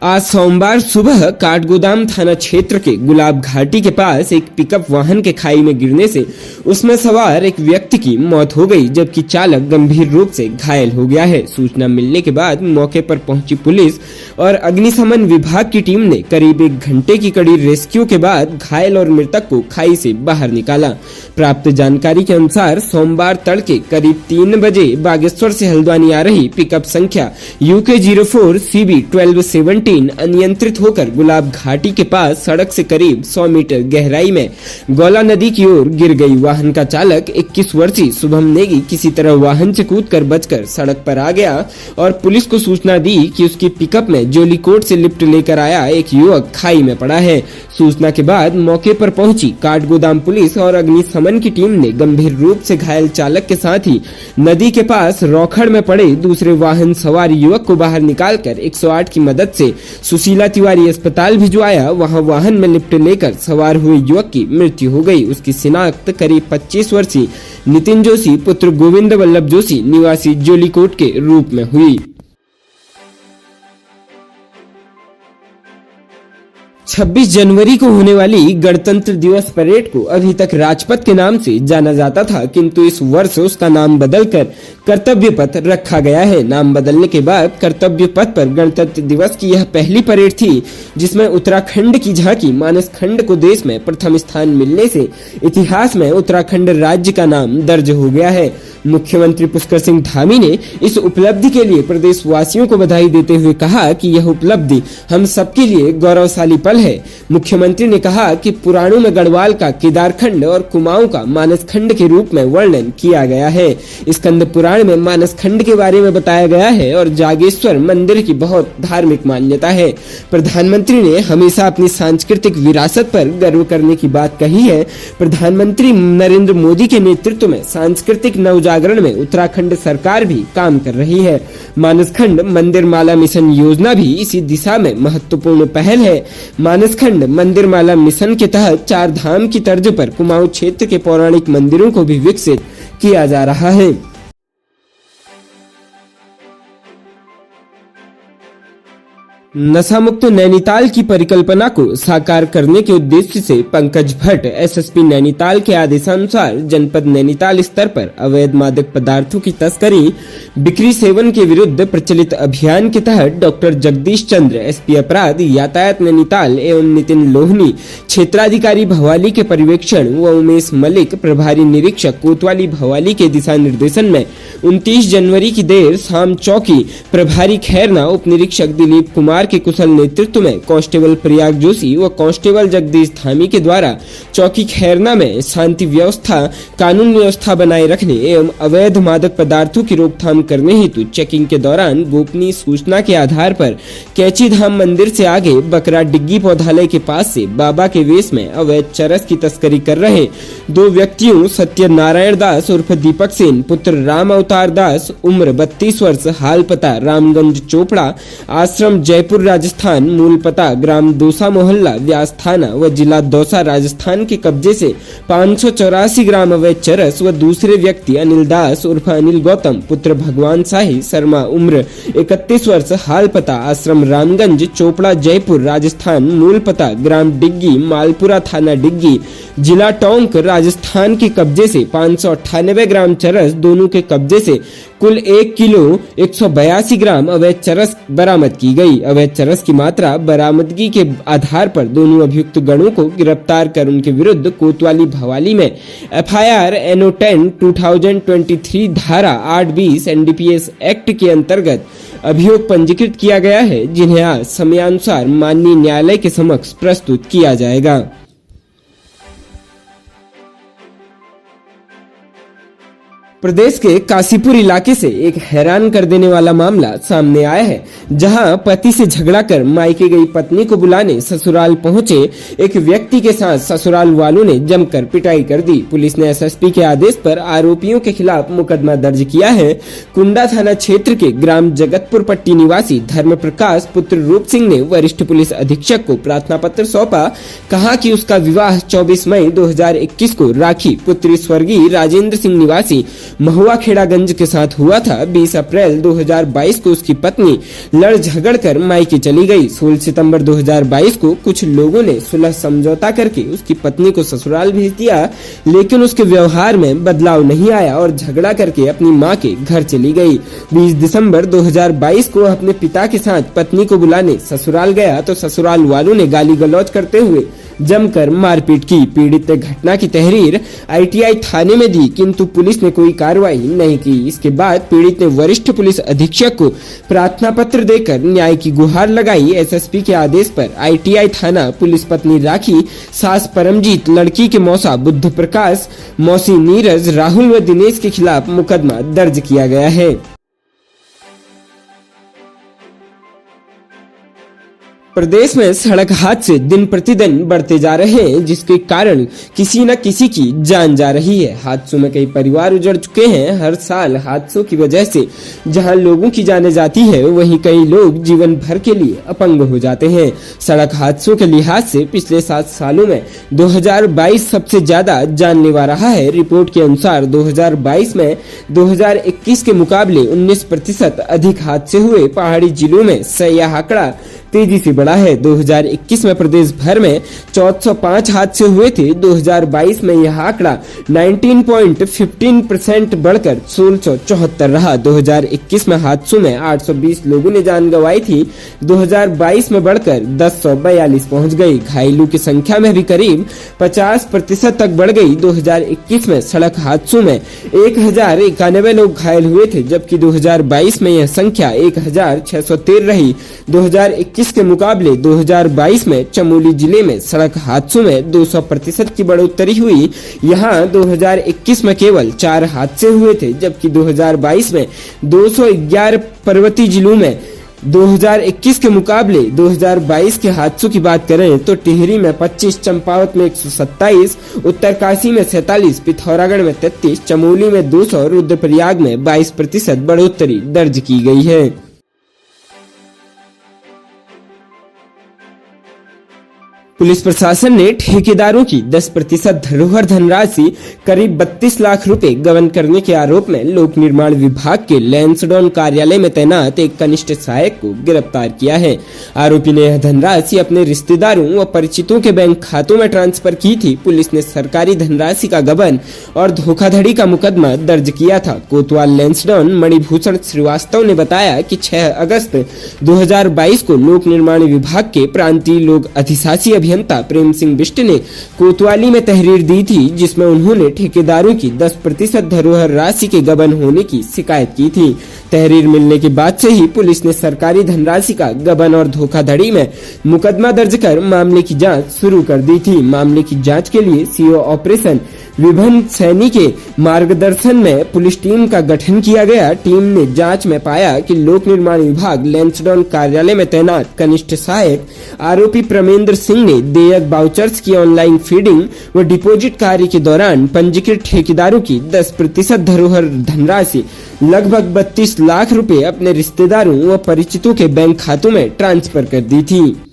आज सोमवार सुबह काठगोदाम थाना क्षेत्र के गुलाब घाटी के पास एक पिकअप वाहन के खाई में गिरने से उसमें सवार एक व्यक्ति की मौत हो गई, जबकि चालक गंभीर रूप से घायल हो गया है। सूचना मिलने के बाद मौके पर पहुंची पुलिस और अग्निशमन विभाग की टीम ने करीब 1 घंटे की कड़ी रेस्क्यू के बाद घायल और मृतक को खाई से बाहर निकाला। प्राप्त जानकारी के अनुसार सोमवार तड़के करीब 3 बजे बागेश्वर से हल्द्वानी आ रही पिकअप संख्या UK 04 CB 1217 अनियंत्रित होकर गुलाब घाटी के पास सड़क से करीब 100 मीटर गहराई में गौला नदी की ओर गिर गई। वाहन का चालक 21 वर्षीय शुभम नेगी किसी तरह वाहन से कूदकर बचकर सड़क पर आ गया और पुलिस को सूचना दी कि उसकी पिकअप में जोलीकोट से लिफ्ट लेकर आया एक युवक खाई में पड़ा है। सूचना के बाद मौके पर पहुंची काठगोदाम पुलिस और अग्निशमन की टीम ने गंभीर रूप से घायल चालक के साथ ही नदी के पास रौखड़ में पड़े दूसरे वाहन सवार युवक को बाहर निकालकर 108 की मदद से सुशीला तिवारी अस्पताल भिजवाया। वहां वाहन में लिफ्ट लेकर सवार हुए युवक की मृत्यु हो गई। उसकी शिनाख्त करीब 25 वर्षीय नितिन जोशी पुत्र गोविंद वल्लभ जोशी निवासी जोलीकोट के रूप में हुई। 26 जनवरी को होने वाली गणतंत्र दिवस परेड को अभी तक राजपथ के नाम से जाना जाता था, किंतु इस वर्ष उसका नाम बदलकर कर्तव्य पथ रखा गया है। नाम बदलने के बाद कर्तव्य पथ पर गणतंत्र दिवस की यह पहली परेड थी जिसमें उत्तराखंड की झांकी मानस खंड को देश में प्रथम स्थान मिलने से इतिहास में उत्तराखंड राज्य का नाम दर्ज हो गया है। मुख्यमंत्री पुष्कर सिंह धामी ने इस उपलब्धि के लिए प्रदेश वासियों को बधाई देते हुए कहा कि यह उपलब्धि हम सबके लिए गौरवशाली पल है। मुख्यमंत्री ने कहा कि पुराणों में गढ़वाल का केदारखंड और कुमाऊं का मानस खंड के रूप में वर्णन किया गया है। स्कंद पुराण में मानस खंड के बारे में बताया गया है और जागेश्वर मंदिर की बहुत धार्मिक मान्यता है। प्रधानमंत्री ने हमेशा अपनी सांस्कृतिक विरासत पर गर्व करने की बात कही है। प्रधानमंत्री नरेंद्र मोदी के नेतृत्व में सांस्कृतिक नवजागरण में उत्तराखंड सरकार भी काम कर रही है। मानसखंड मंदिर माला मिशन योजना भी इसी दिशा में महत्वपूर्ण पहल है। मानसखंड मंदिर माला मिशन के तहत 4 धाम की तर्ज पर कुमाऊं क्षेत्र के पौराणिक मंदिरों को भी विकसित किया जा रहा है। नशा मुक्त नैनीताल की परिकल्पना को साकार करने के उद्देश्य से पंकज भट्ट SSP नैनीताल के आदेशानुसार जनपद नैनीताल स्तर पर अवैध मादक पदार्थों की तस्करी बिक्री सेवन के विरुद्ध प्रचलित अभियान के तहत डॉक्टर जगदीश चंद्र SP अपराध यातायात नैनीताल एवं नितिन लोहनी क्षेत्राधिकारी भवाली के पर्यवेक्षण व उमेश मलिक प्रभारी निरीक्षक कोतवाली भवाली के दिशा निर्देशन में 29 जनवरी की देर शाम चौकी प्रभारी खैरना उप निरीक्षक दिलीप कुमार के कुशल नेतृत्व में कांस्टेबल प्रयाग जोशी व कांस्टेबल जगदीश धामी के द्वारा चौकी खैरना में शांति व्यवस्था कानून व्यवस्था बनाए रखने एवं अवैध मादक पदार्थों की रोकथाम करने हेतु चेकिंग के दौरान गोपनीय सूचना के आधार पर कैची धाम मंदिर से आगे बकरा डिग्गी पौधालय के पास से बाबा के वेश में अवैध चरस की तस्करी कर रहे 2 व्यक्तियों सत्यनारायण दास उर्फ दीपक सेन पुत्र राम अवतार दास उम्र 32 वर्ष हाल पता रामगंज चोपड़ा आश्रम जयपुर राजस्थान मूल पता ग्राम दोसा मोहल्ला व्यास थाना व जिला दौसा राजस्थान के कब्जे से 584 ग्राम अवैध चरस व दूसरे व्यक्ति अनिल दास उर्फ अनिल गौतम पुत्र भगवान शाही शर्मा उम्र 31 वर्ष हाल पता आश्रम रामगंज चोपड़ा जयपुर राजस्थान मूल पता ग्राम डिग्गी मालपुरा थाना डिग्गी जिला टोंक राजस्थान के कब्जे से 598 ग्राम चरस दोनों के कब्जे से कुल 1 किलो 182 ग्राम अवैध चरस बरामद की गई। अवैध चरस की मात्रा बरामदगी के आधार पर दोनों अभियुक्त गणों को गिरफ्तार कर उनके विरुद्ध कोतवाली भवाली में FIR NO 10 2023 धारा 820 NDPS एक्ट के अंतर्गत अभियोग पंजीकृत किया गया है, जिन्हें आज समयानुसार माननीय न्यायालय के समक्ष प्रस्तुत किया जाएगा। प्रदेश के काशीपुर इलाके से एक हैरान कर देने वाला मामला सामने आया है, जहां पति से झगड़ा कर मायके गई पत्नी को बुलाने ससुराल पहुंचे एक व्यक्ति के साथ ससुराल वालों ने जमकर पिटाई कर दी। पुलिस ने SSP के आदेश पर आरोपियों के खिलाफ मुकदमा दर्ज किया है। कुंडा थाना क्षेत्र के ग्राम जगतपुर पट्टी निवासी धर्म प्रकाश पुत्र रूप सिंह ने वरिष्ठ पुलिस अधीक्षक को प्रार्थना पत्र सौंपा। कहा कि उसका विवाह 24 मई 2021 को राखी पुत्री स्वर्गीय राजेंद्र सिंह निवासी महुआ खेड़ागंज के साथ हुआ था। 20 अप्रैल 2022 को उसकी पत्नी लड़ झगड़ कर मायके चली गई। 16 सितंबर 2022 को कुछ लोगों ने सुलह समझौता करके उसकी पत्नी को ससुराल भेज दिया, लेकिन उसके व्यवहार में बदलाव नहीं आया और झगड़ा करके अपनी मां के घर चली गई। 20 दिसंबर 2022 को अपने पिता के साथ पत्नी को बुलाने ससुराल गया तो ससुराल वालों ने गाली गलौज करते हुए जमकर मारपीट की। पीड़ित ने घटना की तहरीर ITI थाने में दी, किंतु पुलिस ने कोई कार्रवाई नहीं की। इसके बाद पीड़ित ने वरिष्ठ पुलिस अधीक्षक को प्रार्थना पत्र देकर न्याय की गुहार लगाई। SSP के आदेश पर ITI थाना पुलिस पत्नी राखी, सास परमजीत, लड़की के मौसा बुद्ध प्रकाश, मौसी नीरज, राहुल व दिनेश के खिलाफ मुकदमा दर्ज किया गया है। प्रदेश में सड़क हादसे दिन प्रतिदिन बढ़ते जा रहे हैं, जिसके कारण किसी न किसी की जान जा रही है। हादसों में कई परिवार उजड़ चुके हैं। हर साल हादसों की वजह से जहां लोगों की जानें जाती है, वहीं कई लोग जीवन भर के लिए अपंग हो जाते हैं। सड़क हादसों के लिहाज से पिछले 7 सालों में 2022 सबसे ज्यादा जानलेवा रहा है। रिपोर्ट के अनुसार 2022 में 2021 के मुकाबले 19% अधिक हादसे हुए। पहाड़ी जिलों में यह आंकड़ा तेजी से बढ़ा है। 2021 में प्रदेश भर में 1405 हादसे हुए थे। 2022 में यह आंकड़ा 19.15% बढ़कर 1674 रहा। 2021 में हादसों में 820 लोगों ने जान गंवाई थी। 2022 में बढ़कर 1042 पहुंच गई। घायलों की संख्या में भी करीब 50% तक बढ़ गई। 2021 में सड़क हादसों में 1091 लोग घायल हुए थे, जबकि 2022 में यह संख्या 1613 रही। 2021 के मुकाबले 2022 में चमोली जिले में सड़क हादसों में 200% की बढ़ोतरी हुई। यहां 2021 में केवल 4 हादसे हुए थे, जबकि 2022 में 211। पर्वतीय जिलों में 2021 के मुकाबले 2022 के हादसों की बात करें तो टिहरी में 25, चंपावत में 127, उत्तरकाशी में 47, पिथौरागढ़ में 33, चमोली में 200, रुद्रप्रयाग में 22% बढ़ोतरी दर्ज की गई है। पुलिस प्रशासन ने ठेकेदारों की 10% धरोहर धनराशि करीब 32 लाख रुपए गबन करने के आरोप में लोक निर्माण विभाग के लैंसडॉन कार्यालय में तैनात एक कनिष्ठ सहायक को गिरफ्तार किया है। आरोपी ने यह धनराशि अपने रिश्तेदारों व परिचितों के बैंक खातों में ट्रांसफर की थी। पुलिस ने सरकारी धनराशि का गबन और धोखाधड़ी का मुकदमा दर्ज किया था। कोतवाल लैंसडॉन मणिभूषण श्रीवास्तव ने बताया कि 6 अगस्त 2022 को लोक निर्माण विभाग के प्रांतीय लोक अधिशासी अभियंता प्रेम सिंह बिष्ट ने कोतवाली में तहरीर दी थी, जिसमें उन्होंने ठेकेदारों की 10% धरोहर राशि के गबन होने की शिकायत की थी। तहरीर मिलने के बाद से ही पुलिस ने सरकारी धनराशि का गबन और धोखाधड़ी में मुकदमा दर्ज कर मामले की जांच शुरू कर दी थी। मामले की जांच के लिए CO ऑपरेशन विभन सैनी के मार्गदर्शन में पुलिस टीम का गठन किया गया। टीम ने जांच में पाया कि लोक निर्माण विभाग लैंसडॉन कार्यालय में तैनात कनिष्ठ सहायक आरोपी प्रमेंद्र सिंह ने देयक बाउचर्स की ऑनलाइन फीडिंग व डिपॉजिट कार्य के दौरान पंजीकृत ठेकेदारों की 10% धरोहर धनराशि लगभग 32 लाख रुपए अपने रिश्तेदारों व परिचितों के बैंक खातों में ट्रांसफर कर दी थी।